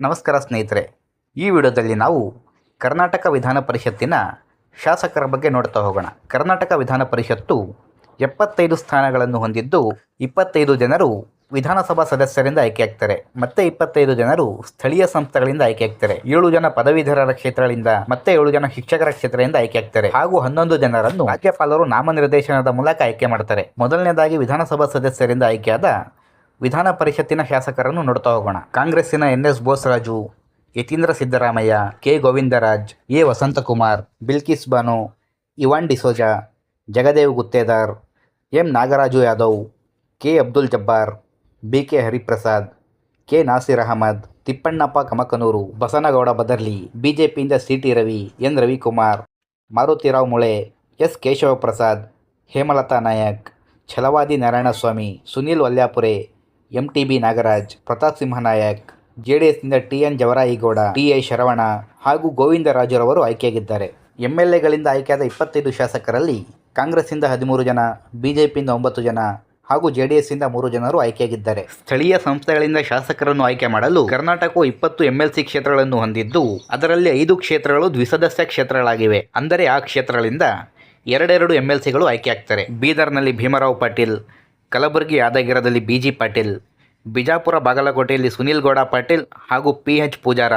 ನಮಸ್ಕಾರ ಸ್ನೇಹಿತರೆ, ಈ ವಿಡಿಯೋದಲ್ಲಿ ನಾವು ಕರ್ನಾಟಕ ವಿಧಾನ ಪರಿಷತ್ತಿನ ಶಾಸಕರ ಬಗ್ಗೆ ನೋಡ್ತಾ ಹೋಗೋಣ. ಕರ್ನಾಟಕ ವಿಧಾನ ಪರಿಷತ್ತು 75 ಸ್ಥಾನಗಳನ್ನು ಹೊಂದಿದ್ದು 25 ಜನರು ವಿಧಾನಸಭಾ ಸದಸ್ಯರಿಂದ ಆಯ್ಕೆಯಾಗ್ತಾರೆ. ಮತ್ತೆ 25 ಜನರು ಸ್ಥಳೀಯ ಸಂಸ್ಥೆಗಳಿಂದ ಆಯ್ಕೆಯಾಗ್ತಾರೆ. 7 ಜನ ಪದವೀಧರರ ಕ್ಷೇತ್ರಗಳಿಂದ ಮತ್ತೆ 7 ಜನ ಶಿಕ್ಷಕರ ಕ್ಷೇತ್ರದಿಂದ ಆಯ್ಕೆಯಾಗ್ತಾರೆ. ಹಾಗೂ 11 ಜನರನ್ನು ರಾಜ್ಯಪಾಲರು ನಾಮನಿರ್ದೇಶನದ ಮೂಲಕ ಆಯ್ಕೆ ಮಾಡ್ತಾರೆ. ಮೊದಲನೇದಾಗಿ ವಿಧಾನಸಭಾ ಸದಸ್ಯರಿಂದ ಆಯ್ಕೆಯಾದ ವಿಧಾನ ಪರಿಷತ್ತಿನ ಶಾಸಕರನ್ನು ನೋಡ್ತಾ ಹೋಗೋಣ. ಕಾಂಗ್ರೆಸ್ಸಿನ NS Bosaraju, Yathindra Siddaramaiah, K Govindaraj, A Vasanthakumar, Bilkis Banu, Ivan D'Souza, Jagadev Guttedar, M Nagaraju Yadav, K Abdul Jabbar, BK Hariprasad, K Nasir Ahmed, Thippannappa Kamakanur, Basanagouda Badarli, ಬಿಜೆಪಿಯಿಂದ CT Ravi, N Ravikumar, Marutirao Mule, S Keshavaprasad, Hemalatha Nayak, Chalavadi Narayanaswamy, Sunil Valyapure, MTB Nagaraj, Pratap Simha Nayak, JDSನಿಂದ TN ಜವರಾಯಿಗೌಡ, TI ಶರವಣ ಹಾಗೂ ಗೋವಿಂದರಾಜುರವರು ಆಯ್ಕೆಯಾಗಿದ್ದಾರೆ. MLAಗಳಿಂದ ಆಯ್ಕೆಯಾದ 25 ಶಾಸಕರಲ್ಲಿ ಕಾಂಗ್ರೆಸ್ಸಿಂದ 13 ಜನ, ಬಿಜೆಪಿಯಿಂದ 9 ಜನ ಹಾಗೂ JDSನಿಂದ 3 ಜನರು ಆಯ್ಕೆಯಾಗಿದ್ದಾರೆ. ಸ್ಥಳೀಯ ಸಂಸ್ಥೆಗಳಿಂದ ಶಾಸಕರನ್ನು ಆಯ್ಕೆ ಮಾಡಲು ಕರ್ನಾಟಕವು 20 MLC ಕ್ಷೇತ್ರಗಳನ್ನು ಹೊಂದಿದ್ದು ಅದರಲ್ಲಿ 5 ಕ್ಷೇತ್ರಗಳು ದ್ವಿಸದಸ್ಯ ಕ್ಷೇತ್ರಗಳಾಗಿವೆ. ಅಂದರೆ ಆ ಕ್ಷೇತ್ರಗಳಿಂದ 2 MLCಗಳು ಆಯ್ಕೆಯಾಗ್ತಾರೆ. ಬೀದರ್ನಲ್ಲಿ ಭೀಮರಾವ್ ಪಾಟೀಲ್, ಕಲಬುರಗಿ ಯಾದಗಿರದಲ್ಲಿ BG ಪಾಟೀಲ್, ಬಿಜಾಪುರ ಬಾಗಲಕೋಟೆಯಲ್ಲಿ ಸುನೀಲ್ ಗೌಡ ಪಾಟೀಲ್ ಹಾಗೂ PH ಪೂಜಾರ,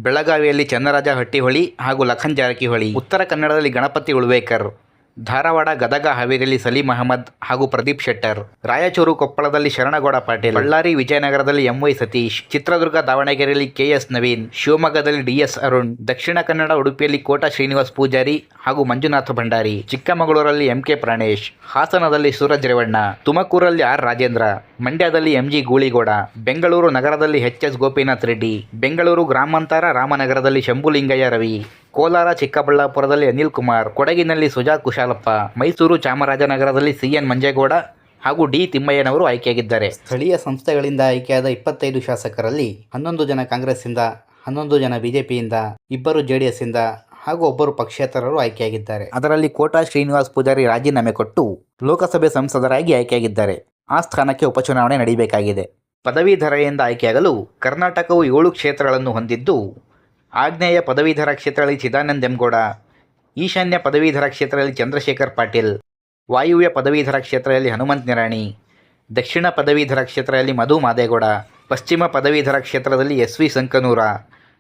ಬೆಳಗಾವಿಯಲ್ಲಿ ಚನ್ನರಾಜ ಹಟ್ಟಿಹೊಳಿ ಹಾಗೂ ಲಖನ್ ಜಾರಕಿಹೊಳಿ, ಉತ್ತರ ಕನ್ನಡದಲ್ಲಿ ಗಣಪತಿ ಉಳ್ವೇಕರ್, ಧಾರವಾಡ ಗದಗ ಹಾವೇರಿಯಲ್ಲಿ ಸಲೀಂ ಅಹಮದ್ ಹಾಗೂ ಪ್ರದೀಪ್ ಶೆಟ್ಟರ್, ರಾಯಚೂರು ಕೊಪ್ಪಳದಲ್ಲಿ ಶರಣಗೌಡ ಪಾಟೀಲ್, ಬಳ್ಳಾರಿ ವಿಜಯನಗರದಲ್ಲಿ MY ಸತೀಶ್, ಚಿತ್ರದುರ್ಗ ದಾವಣಗೆರೆಯಲ್ಲಿ KS ನವೀನ್, ಶಿವಮೊಗ್ಗದಲ್ಲಿ DS ಅರುಣ್, ದಕ್ಷಿಣ ಕನ್ನಡ ಉಡುಪಿಯಲ್ಲಿ ಕೋಟಾ ಶ್ರೀನಿವಾಸ್ ಪೂಜಾರಿ ಹಾಗೂ ಮಂಜುನಾಥ ಭಂಡಾರಿ, ಚಿಕ್ಕಮಗಳೂರಲ್ಲಿ MK ಪ್ರಾಣೇಶ್, ಹಾಸನದಲ್ಲಿ ಸೂರಜ್ ರೇವಣ್ಣ, ತುಮಕೂರಲ್ಲಿ R ರಾಜೇಂದ್ರ, ಮಂಡ್ಯದಲ್ಲಿ MG ಗೂಳಿಗೌಡ, ಬೆಂಗಳೂರು ನಗರದಲ್ಲಿ HS ಗೋಪಿನಾಥ್ ರೆಡ್ಡಿ, ಬೆಂಗಳೂರು ಗ್ರಾಮಾಂತರ ರಾಮನಗರದಲ್ಲಿ ಶಂಭುಲಿಂಗಯ್ಯ ರವಿ, ಕೋಲಾರ ಚಿಕ್ಕಬಳ್ಳಾಪುರದಲ್ಲಿ ಅನಿಲ್ ಕುಮಾರ್, ಕೊಡಗಿನಲ್ಲಿ ಸುಜಾ ಕುಶಾಲಪ್ಪ, ಮೈಸೂರು ಚಾಮರಾಜನಗರದಲ್ಲಿ CN ಮಂಜೇಗೌಡ ಹಾಗೂ D ತಿಮ್ಮಯ್ಯನವರು ಆಯ್ಕೆಯಾಗಿದ್ದಾರೆ. ಸ್ಥಳೀಯ ಸಂಸ್ಥೆಗಳಿಂದ ಆಯ್ಕೆಯಾದ 25 ಶಾಸಕರಲ್ಲಿ 11 ಜನ ಕಾಂಗ್ರೆಸ್ಸಿಂದ, 11 ಜನ ಬಿಜೆಪಿಯಿಂದ, 2 JDSನಿಂದ ಹಾಗೂ 1 ಪಕ್ಷೇತರರು ಆಯ್ಕೆಯಾಗಿದ್ದಾರೆ. ಅದರಲ್ಲಿ ಕೋಟಾ ಶ್ರೀನಿವಾಸ್ ಪೂಜಾರಿ ರಾಜೀನಾಮೆ ಕೊಟ್ಟು ಲೋಕಸಭೆ ಸಂಸದರಾಗಿ ಆಯ್ಕೆಯಾಗಿದ್ದಾರೆ. ಆ ಸ್ಥಾನಕ್ಕೆ ಉಪಚುನಾವಣೆ ನಡೆಯಬೇಕಾಗಿದೆ. ಪದವೀಧರೆಯಿಂದ ಆಯ್ಕೆಯಾಗಲು ಕರ್ನಾಟಕವು 7 ಕ್ಷೇತ್ರಗಳನ್ನು ಹೊಂದಿದ್ದು ಆಗ್ನೇಯ ಪದವೀಧರ ಕ್ಷೇತ್ರದಲ್ಲಿ ಚಿದಾನಂದ ಎಮ್ಗೌಡ, ಈಶಾನ್ಯ ಪದವೀಧರ ಕ್ಷೇತ್ರದಲ್ಲಿ ಚಂದ್ರಶೇಖರ್ ಪಾಟೀಲ್, ವಾಯುವ್ಯ ಪದವೀಧರ ಕ್ಷೇತ್ರದಲ್ಲಿ ಹನುಮಂತ್ ನಿರಾಣಿ, ದಕ್ಷಿಣ ಪದವೀಧರ ಕ್ಷೇತ್ರದಲ್ಲಿ ಮಧು ಮಾದೇಗೌಡ, ಪಶ್ಚಿಮ ಪದವೀಧರ ಕ್ಷೇತ್ರದಲ್ಲಿ SV ಸಂಕನೂರ,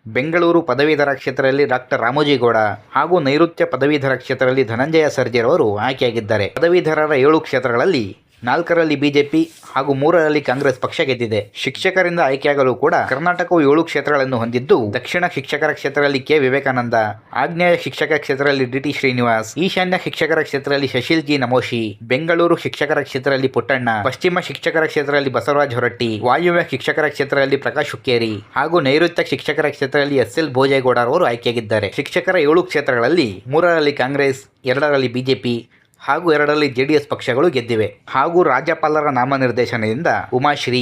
ಬೆಂಗಳೂರು ಪದವೀಧರ ಕ್ಷೇತ್ರದಲ್ಲಿ ಡಾಕ್ಟರ್ ರಾಮೋಜಿಗೌಡ ಹಾಗೂ ನೈಋತ್ಯ ಪದವೀಧರ ಕ್ಷೇತ್ರದಲ್ಲಿ ಧನಂಜಯ ಸರ್ಜೇರವರು ಆಯ್ಕೆಯಾಗಿದ್ದಾರೆ. ಪದವೀಧರರ 7 ಕ್ಷೇತ್ರಗಳಲ್ಲಿ 4ರಲ್ಲಿ ಬಿಜೆಪಿ ಹಾಗೂ 3ರಲ್ಲಿ ಕಾಂಗ್ರೆಸ್ ಪಕ್ಷ ಗೆದ್ದಿದೆ. ಶಿಕ್ಷಕರಿಂದ ಆಯ್ಕೆಯಾಗಲು ಕೂಡ ಕರ್ನಾಟಕವು 7 ಕ್ಷೇತ್ರಗಳನ್ನು ಹೊಂದಿದ್ದು ದಕ್ಷಿಣ ಶಿಕ್ಷಕರ ಕ್ಷೇತ್ರದಲ್ಲಿ K ವಿವೇಕಾನಂದ, ಆಗ್ನೇಯ ಶಿಕ್ಷಕ ಕ್ಷೇತ್ರದಲ್ಲಿ DT ಶ್ರೀನಿವಾಸ್, ಈಶಾನ್ಯ ಶಿಕ್ಷಕರ ಕ್ಷೇತ್ರದಲ್ಲಿ ಶಶಿಲ್ G ನಮೋಶಿ, ಬೆಂಗಳೂರು ಶಿಕ್ಷಕರ ಕ್ಷೇತ್ರದಲ್ಲಿ ಪುಟ್ಟಣ್ಣ, ಪಶ್ಚಿಮ ಶಿಕ್ಷಕರ ಕ್ಷೇತ್ರದಲ್ಲಿ ಬಸವರಾಜ್ ಹೊರಟ್ಟಿ, ವಾಯುವ್ಯ ಶಿಕ್ಷಕರ ಕ್ಷೇತ್ರದಲ್ಲಿ ಪ್ರಕಾಶ್ ಹುಕ್ಕೇರಿ ಹಾಗೂ ನೈಋತ್ಯ ಶಿಕ್ಷಕರ ಕ್ಷೇತ್ರದಲ್ಲಿ SL ಭೋಜೇಗೌಡ ಅವರು ಆಯ್ಕೆಯಾಗಿದ್ದಾರೆ. ಶಿಕ್ಷಕರ 7 ಕ್ಷೇತ್ರಗಳಲ್ಲಿ 3ರಲ್ಲಿ ಕಾಂಗ್ರೆಸ್, 2ರಲ್ಲಿ ಬಿಜೆಪಿ ಹಾಗೂ 2ರಲ್ಲಿ JDS ಪಕ್ಷಗಳು ಗೆದ್ದಿವೆ. ಹಾಗೂ ರಾಜ್ಯಪಾಲರ ನಾಮನಿರ್ದೇಶನದಿಂದ Umashree,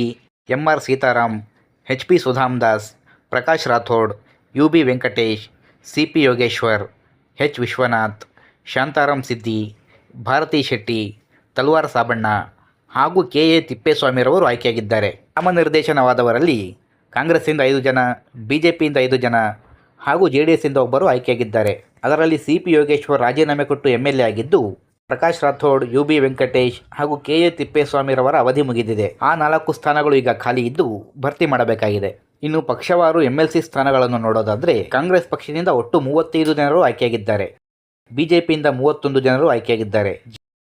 MR Sitaram, HP ಸುಧಾಮ್ದಾಸ್, Prakash Rathore, UB Venkatesh, CP Yogeshwar, H Vishwanath, Shantaram ಸಿದ್ದಿ, ಭಾರತಿ ಶೆಟ್ಟಿ, ತಲ್ವಾರ್ ಸಾಬಣ್ಣ ಹಾಗೂ KA ತಿಪ್ಪೇಸ್ವಾಮಿರವರು ಆಯ್ಕೆಯಾಗಿದ್ದಾರೆ. ನಾಮನಿರ್ದೇಶನವಾದವರಲ್ಲಿ ಕಾಂಗ್ರೆಸ್ಸಿಂದ 5 ಜನ, ಬಿಜೆಪಿಯಿಂದ 5 ಜನ ಹಾಗೂ JDSನಿಂದ 1 ಆಯ್ಕೆಯಾಗಿದ್ದಾರೆ. ಅದರಲ್ಲಿ CP ಯೋಗೇಶ್ವರ್ ರಾಜೀನಾಮೆ ಕೊಟ್ಟು MLA ಆಗಿದ್ದು ಪ್ರಕಾಶ್ ರಾಥೋಡ್, UB ವೆಂಕಟೇಶ್ ಹಾಗೂ KA ತಿಪ್ಪೇಸ್ವಾಮಿರವರ ಅವಧಿ ಮುಗಿದಿದೆ. ಆ 4 ಸ್ಥಾನಗಳು ಈಗ ಖಾಲಿ ಇದ್ದು ಭರ್ತಿ ಮಾಡಬೇಕಾಗಿದೆ. ಇನ್ನು ಪಕ್ಷವಾರು MLC ಸ್ಥಾನಗಳನ್ನು ನೋಡೋದಾದರೆ ಕಾಂಗ್ರೆಸ್ ಪಕ್ಷದಿಂದ ಒಟ್ಟು 35 ಜನರು ಆಯ್ಕೆಯಾಗಿದ್ದಾರೆ, ಬಿಜೆಪಿಯಿಂದ 31 ಜನರು ಆಯ್ಕೆಯಾಗಿದ್ದಾರೆ,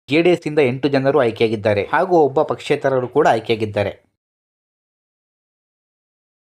JDSನಿಂದ 8 ಜನರು ಆಯ್ಕೆಯಾಗಿದ್ದಾರೆ ಹಾಗೂ ಒಬ್ಬ ಪಕ್ಷೇತರರು ಕೂಡ ಆಯ್ಕೆಯಾಗಿದ್ದಾರೆ.